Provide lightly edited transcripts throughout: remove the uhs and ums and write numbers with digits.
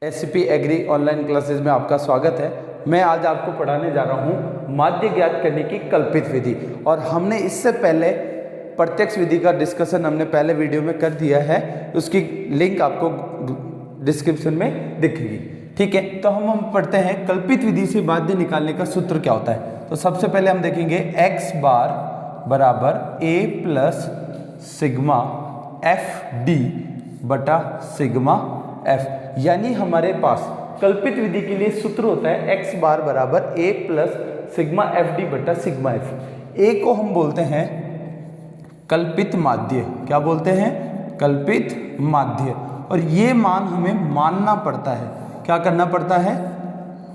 SCP agree online classes में आपका स्वागत है। मैं आज आपको पढ़ाने जा रहा हूँ माध्य ज्ञात करने की कल्पित विधि। और हमने इससे पहले प्रत्यक्ष विधि का डिस्कशन हमने पहले वीडियो में कर दिया है, उसकी लिंक आपको डिस्क्रिप्शन में दिखेगी। ठीक है, तो हम पढ़ते हैं कल्पित विधि से माध्य निकालने का सूत्र क्या होता है। तो सबसे पहले हम देखेंगे x बार बराबर a plus sigma F D बटा सिग्मा एफ, यानी हमारे पास कल्पित विधि के लिए सूत्र होता है x बार बराबर a plus sigma F D बटा सिग्मा एफ। a को हम बोलते हैं कल्पित माध्य। क्या बोलते हैं? कल्पित माध्य। और ये मान हमें मानना पड़ता है। क्या करना पड़ता है?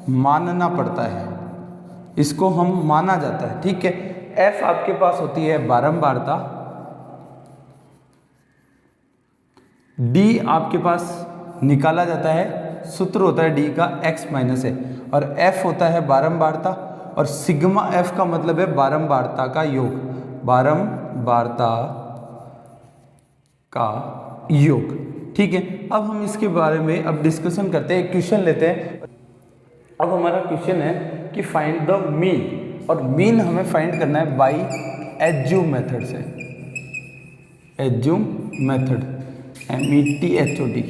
मानना पड़ता है। इसको हम माना जाता है। ठीक है, f आपके पास होती है बारंबारता, d आपके पास निकाला जाता है, सूत्र होता है d का x माइनस है, और f होता है बारंबारता, और सिग्मा f का मतलब है बारंबारता का योग। बारंबारता का योग। ठीक है, अब हम इसके बारे में अब डिस्कशन करते हैं। एक क्वेश्चन लेते हैं। अब हमारा क्वेश्चन है कि फाइंड द मीन, और मीन हमें फाइंड करना है बाय एज्यूम मेथड से। Assume method, METHOD।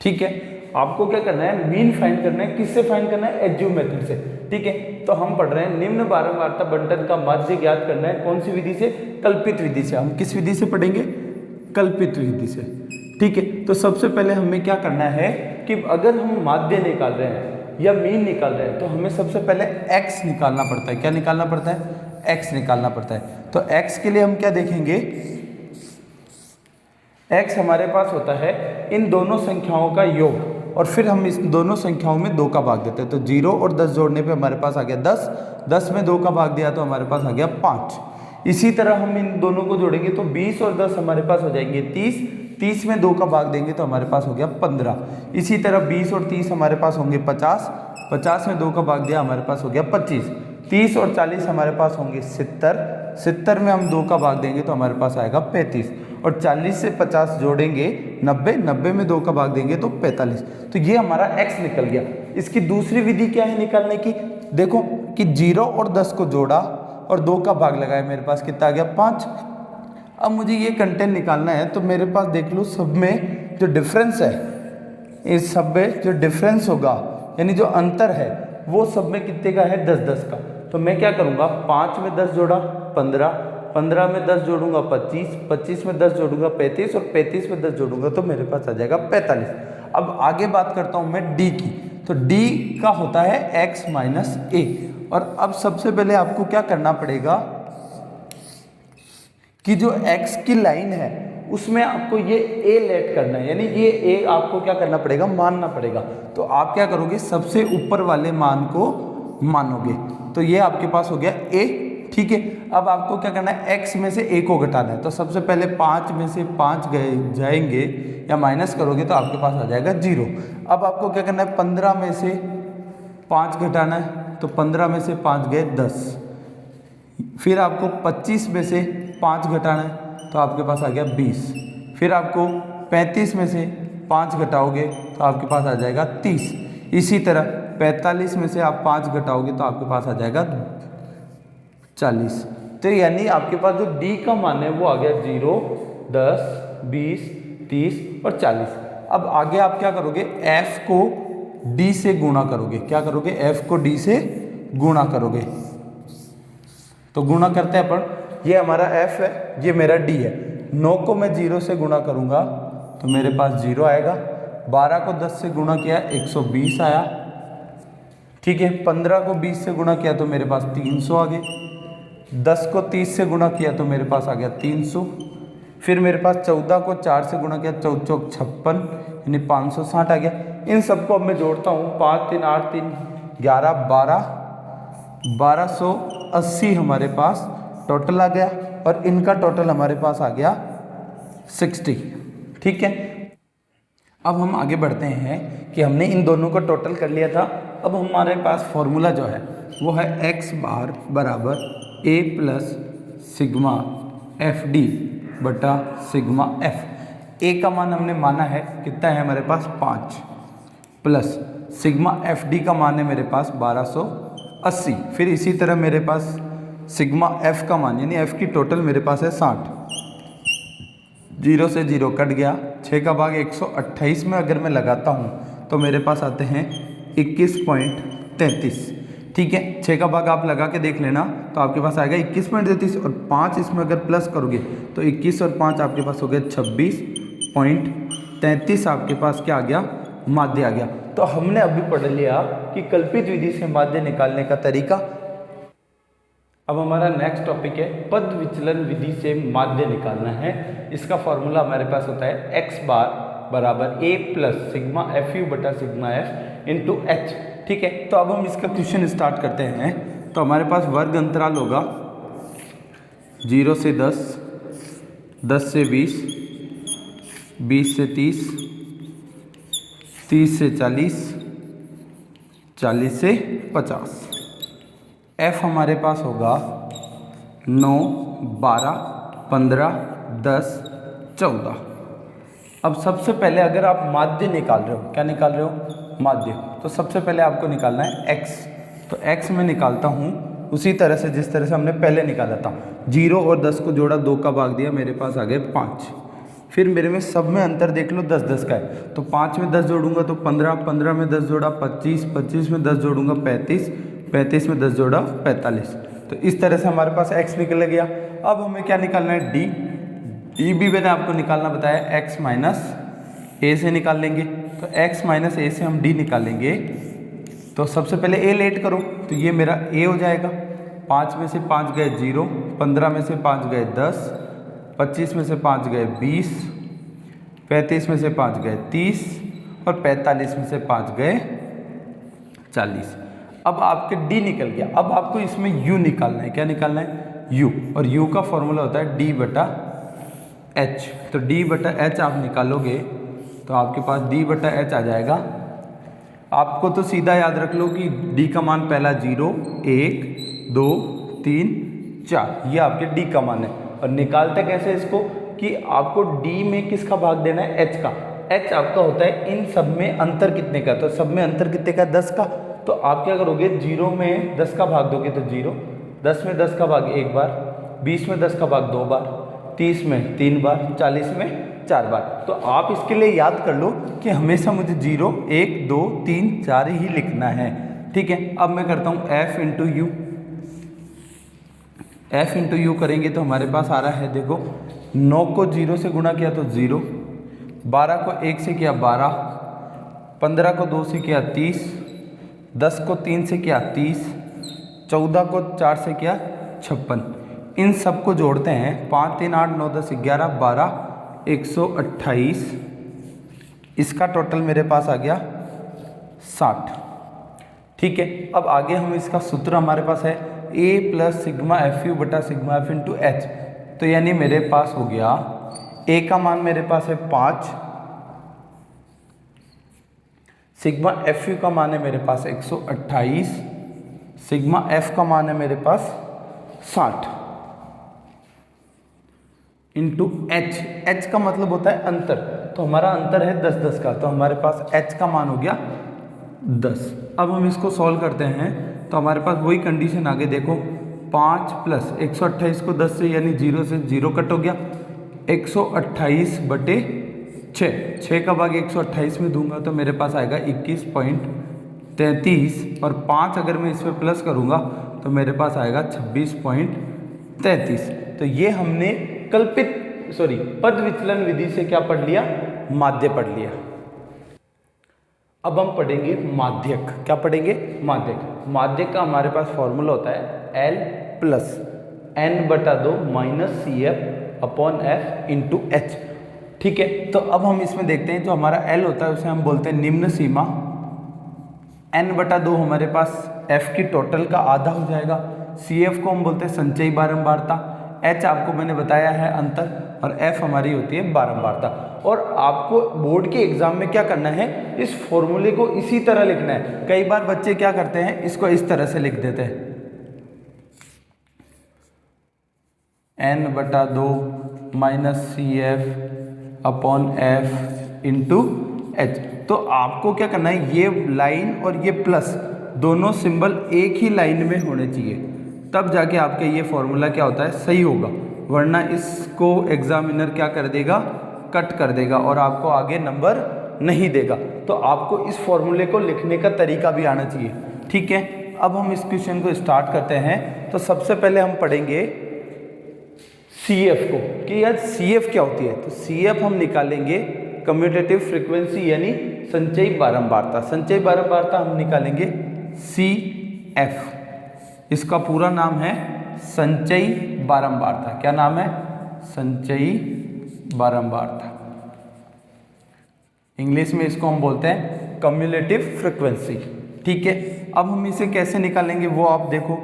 ठीक है, आपको क्या करना है? मीन फाइंड करना है। किससे फाइंड करना है? एज्यूम मेथड से। ठीक है, तो हम पढ़ रहे हैं निम्न बारंबारता बंटन का माध्य ज्ञात करना है। कौन सी विधि से? कल्पित विधि से। हम किस विधि से पढ़ेंगे? कल्पित विधि से। ठीक है, तो सबसे पहले हमें क्या करना है कि अगर हम माध्य निकाल रहे हैं या मीन निकाल रहे हैं तो हमें सबसे पहले x निकालना पड़ता है। क्या निकालना पड़ता है? x निकालना पड़ता है। तो x के लिए हम क्या देखेंगे? x हमारे पास होता है इन दोनों संख्याओं का योग, और फिर हम इस दोनों संख्याओं में 2 का भाग देते हैं। तो 0 और 10 जोड़ने पे हमारे पास आ गया 10, 10 में 2 का भाग दिया तो हमारे पास आ गया 5। इसी तरह हम इन दोनों को जोड़ेंगे तो 20 और 10 हमारे पास हो जाएंगे 30, 30 में 2 का भाग देंगे तो हमारे पास हो गया 15। इसी तरह 20 और 30 हमारे पास होंगे 50, 50 में 2 का भाग दिया हमारे पास हो गया 25, 30 और 40 हमारे पास होंगे 70, 70 में हम 2 का भाग देंगे तो हमारे पास आएगा 35, और 40 से 50 जोड़ेंगे 90, 90 में 2 का भाग देंगे तो 45। तो ये हमारा x निकल गया। इसकी दूसरी विधि क्या है निकालने की? देखो कि 0 और 10 को जोड़ा और 2 का भाग लगाया, मेरे पास कितना आ गया? 5। अब मुझे ये कंटेंट निकालना है, तो मेरे पास देख लो सब में जो डिफरेंस है, इस सब में जो डिफरेंस होगा यानी जो अंतर है वो सब में कितने का है? 10 10 का। तो मैं क्या करूँगा? 5 में 10 जोड़ा 15, 15 में 10 जोड़ूंगा 25, 25 में 10 जोड़ूंगा 35, और 35 में 10 जोड़ूंगा तो मेरे पास आ जाएगा 45। अब आगे बात करता हूँ मैं d की। तो d का होता है x माइनस ए, और अब सबसे पहले आपको क्या करना पड़ेगा कि जो x की लाइन है उसमें आपको ये a लेट करना है, यानी ये a आपको क्या करना पड़ेगा? मानना पड़ेगा। तो आप क्या करोगे? सबसे ऊपर वाले मान को मानोगे। तो ये आपके पास हो गया a। ठीक है, अब आपको क्या करना है? x में से a को घटाना है। तो सबसे पहले 5 में से 5 गए जाएंगे या माइनस करोगे तो आपके पास आ जाएगा 0। अब आपको क्या करना है? 15 में से 5 घटाना है, तो 15 में से 5 गए 10। फिर आपको 25 में से 5 घटाना है तो आपके पास आ गया 20। फिर आपको 35 में से 5 घटाओगे तो आपके पास आ जाएगा 30। इसी तरह 45 में से आप 5 घटाओगे तो आपके पास आ जाएगा 40। तो यानी आपके पास जो d का मान है वो आ गया 0, 10, 20, 30 और 40। अब आगे आप क्या करोगे? f को d से गुणा करोगे। क्या करोगे? f को d से गुणा करोगे। तो गुणा करते हैं अपन। ये हमारा f है, ये मेरा d है। 9 को मैं 0 से गुणा करूंगा तो मेरे पास 0 आएगा। 12 को 10 से गुणा किया 120 आया। ठीक है, 15 को 20 से गुणा किया तो मेरे पास 300 आ गए। 10 को 30 से गुणा किया तो मेरे पास आ गया 300। फिर मेरे पास 14 को 4 से गुणा किया, 4 चौक 56 यानी 560 आ गया। इन सबको अब मैं जोड़ता हूँ। 5 3 8 3 11 12, 1280 हमारे पास टोटल आ गया, और इनका टोटल हमारे पास आ गया 60। ठीक है, अब हम आगे बढ़ते हैं कि हमने इन दोनों को टोटल कर लिया था। अब हमारे पास फॉर्मूला जो है वो है x बार बराबर a plus sigma F D बटा सिग्मा एफ। ए का मान हमने माना है कितना है हमारे पास 5 प्लस सिग्मा एफ डी का मान है मेरे पास 1280। फिर इसी तरह मेरे पास सिग्मा एफ का मान यानी एफ की टोटल मेरे पास है 60। 0 से 0 कट गया, 6 का भाग 128 में अगर मैं लगाता हूँ तो मेरे पास आते हैं 21.33। ठीक है, 6 का भाग आप लगा के देख लेना तो आपके पास आएगा 21.33 और 5 इसमें अगर प्लस करोगे तो 21 और 5 आपके पास हो गया 26.33। आपके पास क्या आ गया, माध्य आ गया। तो हमने अभी पढ़ लिया कि कल्पित विधि से माध्य निकालने का तरीका। अब हमारा नेक्स्ट टॉपिक है पद विचलन विधि से माध्य निकालना है। इसका फॉर्मूला हमारे पास होता है x बार बराबर a plus sigma F you बटा सिग्मा एफ इंटू एच। ठीक है, तो अब हम इसका क्वेश्चन स्टार्ट करते हैं। तो हमारे पास वर्ग अंतराल होगा 0 से 10, 10 से 20, 20 से 30, 30 से 40, 40 से 50। f हमारे पास होगा 9, 12, 15, 10, 14। अब सबसे पहले अगर आप माध्य निकाल रहे हो, क्या निकाल रहे हो, माध्य, तो सबसे पहले आपको निकालना है x। तो x में निकालता हूँ उसी तरह से जिस तरह से हमने पहले निकाला था। 0 और 10 को जोड़ा, 2 का भाग दिया, मेरे पास आ गए 5। फिर मेरे में सब में अंतर देख लो, 10 10 का है, तो 5 में 10 जोड़ूंगा तो 15, 15 में 10 जोड़ा 25, 25 में 10 जोड़ूंगा 35, 35 में 10 जोड़ा 45। तो इस तरह से हमारे पास x निकल गया। अब हमें क्या निकालना है, d। d भी मैंने आपको निकालना बताया, x माइनस a से निकाल लेंगे। तो x माइनस a से हम d निकालेंगे। तो सबसे पहले a लेट करो, तो ये मेरा a हो जाएगा। 5 में से 5 गए 0, 15 में से 5 गए 10, 25 में से 5 गए 20, 35 में से 5 गए 30 और 45 में से 5 गए 40। अब आपके d निकल गया। अब आपको इसमें u निकालना है। क्या निकालना है, u, और u का फॉर्मूला होता है d बटा h। तो d बटा h आप निकालोगे तो आपके पास d बटा h आ जाएगा। आपको तो सीधा याद रख लो कि d का मान पहला 0, 1, 2, 3, 4, ये आपके d का मान है। और निकालते कैसे इसको कि आपको d में किसका भाग देना है, h का। h आपका होता है इन सब में अंतर कितने का, तो सब में अंतर कितने का, 10 का। तो आप क्या करोगे, 0 में 10 का भाग दोगे तो 0, 10 में 10 का भाग 1 बार, 20 में 10 का भाग 2 बार, 30 में 3 बार, 40 में 4 बार। तो आप इसके लिए याद कर लो कि हमेशा मुझे 0, 1, 2, 3, 4 ही लिखना है। ठीक है, अब मैं करता हूँ f into you. f into you करेंगे तो हमारे पास आ रहा है, देखो 9 को 0 से गुणा किया तो 0, 12 को 1 से किया 12, 15 को 2 से किया 30, 10 को 3 से किया 30, 14 को 4 से किया 56। इन सब को जोड़ते हैं, 5, 3, 8, 9, 10, 11, 12, 128। इसका टोटल मेरे पास आ गया 60। ठीक है, अब आगे हम इसका सूत्र हमारे पास है a plus sigma F you बटा सिग्मा एफ इंटू एच। तो यानी मेरे पास हो गया a का मान मेरे पास है 5, सिग्मा एफ यू का मान है मेरे पास 128, सिग्मा एफ का मान है मेरे पास 60 इंटू एच। एच का मतलब होता है अंतर, तो हमारा अंतर है 10 10 का, तो हमारे पास एच का मान हो गया 10। अब हम इसको सॉल्व करते हैं तो हमारे पास वही कंडीशन आगे देखो, 5 प्लस 128 को 10 से यानी 0 से 0 कट हो गया, 128 बटे 6, 6 का भाग 128 में दूंगा तो मेरे पास आएगा 21.33 और 5 अगर मैं इसमें प्लस करूंगा तो मेरे पास आएगा 26.33। तो ये हमने पद विचलन विधि से क्या पढ़ लिया, माध्य पढ़ लिया। अब हम पढ़ेंगे माध्यक। क्या पढ़ेंगे, माध्यक। माध्यक का हमारे पास फॉर्मूला होता है L plus n/2 minus CF upon F into H. ठीक है, तो अब हम इसमें देखते हैं, जो हमारा L होता है उसे हम बोलते हैं निम्न सीमा, n/2 हमारे पास F की टोटल का आधा हो जाएगा, CF को हम बोलते हैं संचयी बारंबारता, H आपको मैंने बताया है अंतर, और F हमारी होती है बारंबारता। और आपको बोर्ड के एग्जाम में क्या करना है, इस फॉर्मूले को इसी तरह लिखना है। कई बार बच्चे क्या करते हैं, इसको इस तरह से लिख देते हैं, n/2 minus CF upon F into H. तो आपको क्या करना है, ये लाइन और ये प्लस दोनों सिंबल एक ही लाइन में होने चाहिए, तब जाके आपके ये फॉर्मूला क्या होता है, सही होगा। वरना इसको एग्जामिनर क्या कर देगा, कट कर देगा और आपको आगे नंबर नहीं देगा। तो आपको इस फॉर्मूले को लिखने का तरीका भी आना चाहिए। ठीक है, अब हम इस क्वेश्चन को स्टार्ट करते हैं। तो सबसे पहले हम पढ़ेंगे CF को, कि यार CF क्या होती है। तो CF हम निकालेंगे कम्यूटेटिव फ्रीक्वेंसी यानी संचयी बारंबारता। संचयी बारंबारता हम निकालेंगे CF, इसका पूरा नाम है संचयी बारंबारता। क्या नाम है, संचयी बारंबारता। इंग्लिश में इसको हम बोलते हैं कम्युलेटिव फ्रीक्वेंसी। ठीक है, अब हम इसे कैसे निकालेंगे वो आप देखो।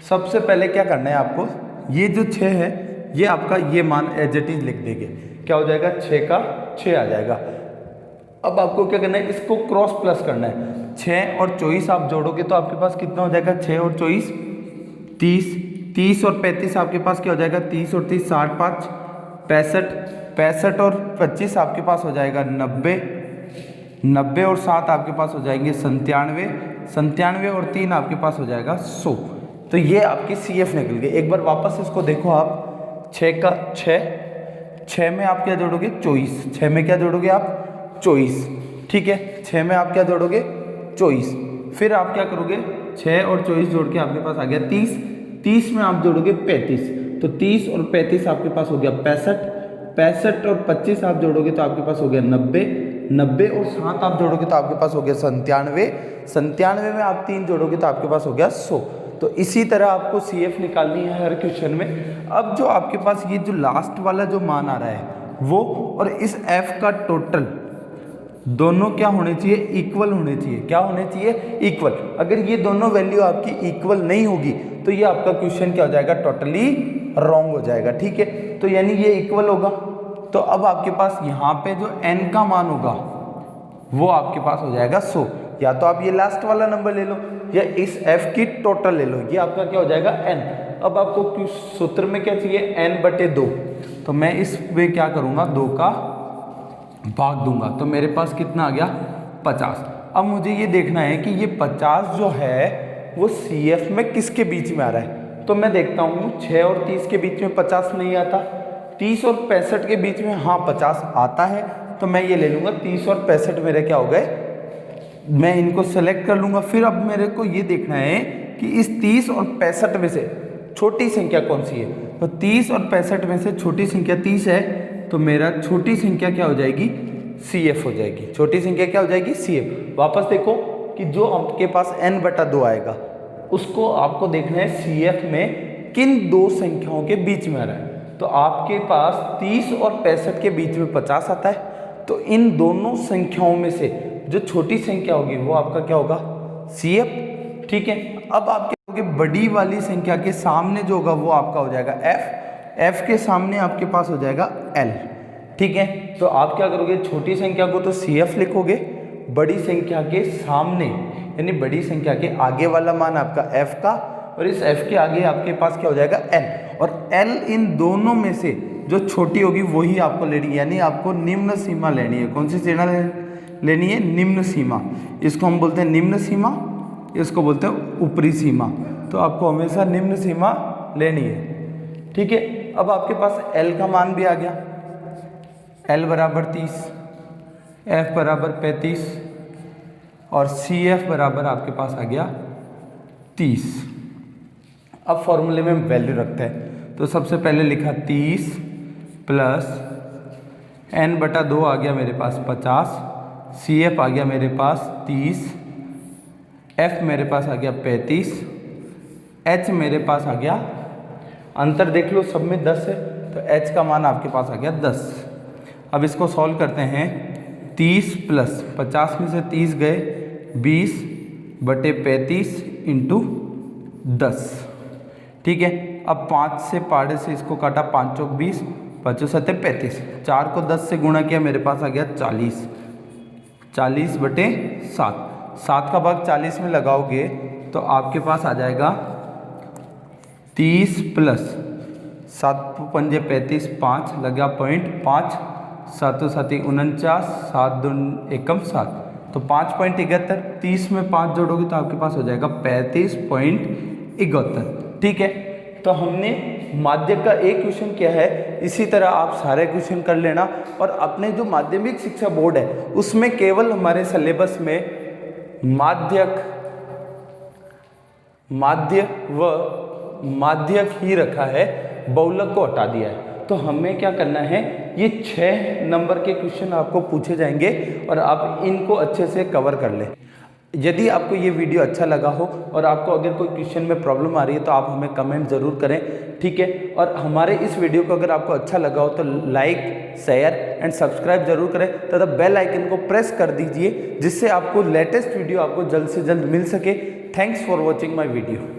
सबसे पहले क्या करना है आपको, ये जो 6 है ये आपका ये मान एज इट इज लिख देंगे। क्या हो जाएगा, 6 का 6 आ जाएगा। अब आपको क्या करना है, इसको क्रॉस प्लस करना है। 6 और 24 आप जोड़ोगे तो आपके पास कितना हो जाएगा, 6 और 24 30, 30 और 35 आपके पास क्या हो जाएगा, 30 और 30 60, 5 65, 65 और 25 आपके पास हो जाएगा 90, 90 और 7 आपके पास हो जाएंगे 97, 97 और 3 आपके पास हो जाएगा 100। तो ये आपकी CF निकल गई। एक बार वापस इसको देखो आप, 6 का 6 में आप क्या जोड़ोगे, 24, 6 में क्या जोड़ोगे आप, 24। ठीक है, 6 में आप क्या जोड़ोगे, 24। फिर आप क्या करोगे, 6 और 24 जोड़ के आपके पास आ गया 30, 30 में आप जोड़ोगे 35, तो 30 और 35 आपके पास हो गया 65, 65 और 25 आप जोड़ोगे तो आपके पास हो गया 90, 90 और 7 आप जोड़ोगे तो आपके पास हो गया 97, 97 में आप 3 जोड़ोगे तो आपके पास हो गया 100। तो इसी तरह आपको CF निकालनी है हर क्वेश्चन में। अब जो आपके पास ये जो लास्ट वाला जो मान आ रहा है वो और इस F का टोटल दोनों क्या होने चाहिए, इक्वल होने चाहिए। क्या होने चाहिए, इक्वल। अगर ये दोनों वैल्यू आपकी इक्वल नहीं होगी तो ये आपका क्वेश्चन क्या हो जाएगा, टोटली रॉन्ग हो जाएगा। ठीक है, तो यानी ये इक्वल होगा। तो अब आपके पास यहाँ पे जो n का मान होगा वो आपके पास हो जाएगा 100। या तो आप ये लास्ट वाला नंबर ले लो या इस F की टोटल ले लो, ये आपका क्या हो जाएगा n। अब आपको सूत्र में क्या चाहिए, n/2। तो मैं इस में क्या करूँगा, 2 का भाग दूंगा, तो मेरे पास कितना आ गया, 50। अब मुझे ये देखना है कि ये 50 जो है वो CF में किसके बीच में आ रहा है। तो मैं देखता हूँ 6 और 30 के बीच में 50 नहीं आता, 30 और 65 के बीच में हाँ 50 आता है। तो मैं ये ले लूँगा, 30 और 65 मेरे क्या हो गए, मैं इनको सेलेक्ट कर लूँगा। फिर अब मेरे को ये देखना है कि इस 30 और 65 में से छोटी संख्या कौन सी है। तो 30 और 65 में से छोटी संख्या 30 है, तो मेरा छोटी संख्या क्या हो जाएगी, CF हो जाएगी। छोटी संख्या क्या हो जाएगी, CF। वापस देखो कि जो आपके पास n/2 आएगा उसको आपको देखना है CF में किन दो संख्याओं के बीच में आ रहा है। तो आपके पास 30 और 65 के बीच में 50 आता है, तो इन दोनों संख्याओं में से जो छोटी संख्या होगी वो आपका क्या होगा, CF। ठीक है, अब आप क्या होगे, बड़ी वाली संख्या के सामने जो होगा वो आपका हो जाएगा F, F के सामने आपके पास हो जाएगा L। ठीक है, तो आप क्या करोगे, छोटी संख्या को तो CF लिखोगे, बड़ी संख्या के सामने यानी बड़ी संख्या के आगे वाला मान आपका F का, और इस F के आगे आपके पास क्या हो जाएगा L। और L इन दोनों में से जो छोटी होगी वही आपको लेनी है, यानी आपको निम्न सीमा लेनी है। कौन सी सीमा लेनी है, निम्न सीमा। इसको हम बोलते हैं निम्न सीमा, इसको बोलते हैं ऊपरी सीमा। तो आपको हमेशा निम्न सीमा लेनी है। ठीक है, अब आपके पास L का मान भी आ गया, L बराबर 30, F बराबर 35 और CF बराबर आपके पास आ गया 30। अब फॉर्मूले में वैल्यू रखते हैं। तो सबसे पहले लिखा 30 प्लस n/2 आ गया मेरे पास 50, CF आ गया मेरे पास 30, F मेरे पास आ गया 35, H मेरे पास आ गया, अंतर देख लो सब में 10 है तो H का मान आपके पास आ गया 10। अब इसको सॉल्व करते हैं। 30 प्लस 50 में से 30 गए, 20/35 इंटू 10। ठीक है, अब 5 से पाड़े से इसको काटा, 5 चौक 20, 5 7 35, 4 को 10 से गुणा किया, मेरे पास आ गया 40, 40/7। 7 का भाग 40 में लगाओगे तो आपके पास आ जाएगा 30 प्लस 7 पंजे 35, 5 लगा 0.5, सातों साथी 49, 7 दून एकम 7, तो 5.71, 30 में 5 जोड़ोगे तो आपके पास हो जाएगा 35.71। ठीक है, तो हमने माध्यक का एक क्वेश्चन किया है। इसी तरह आप सारे क्वेश्चन कर लेना। और अपने जो माध्यमिक शिक्षा बोर्ड है उसमें केवल हमारे सिलेबस में माध्य व माध्यक ही रखा है, बहुलक को हटा दिया है। तो हमें क्या करना है, ये 6 नंबर के क्वेश्चन आपको पूछे जाएंगे और आप इनको अच्छे से कवर कर लें। यदि आपको ये वीडियो अच्छा लगा हो और आपको अगर कोई क्वेश्चन में प्रॉब्लम आ रही है तो आप हमें कमेंट ज़रूर करें। ठीक है, और हमारे इस वीडियो को अगर आपको अच्छा लगा हो तो लाइक, शेयर एंड सब्सक्राइब जरूर करें तथा बेल आइकन को प्रेस कर दीजिए, जिससे आपको लेटेस्ट वीडियो आपको जल्द से जल्द मिल सके। Thanks for watching my video.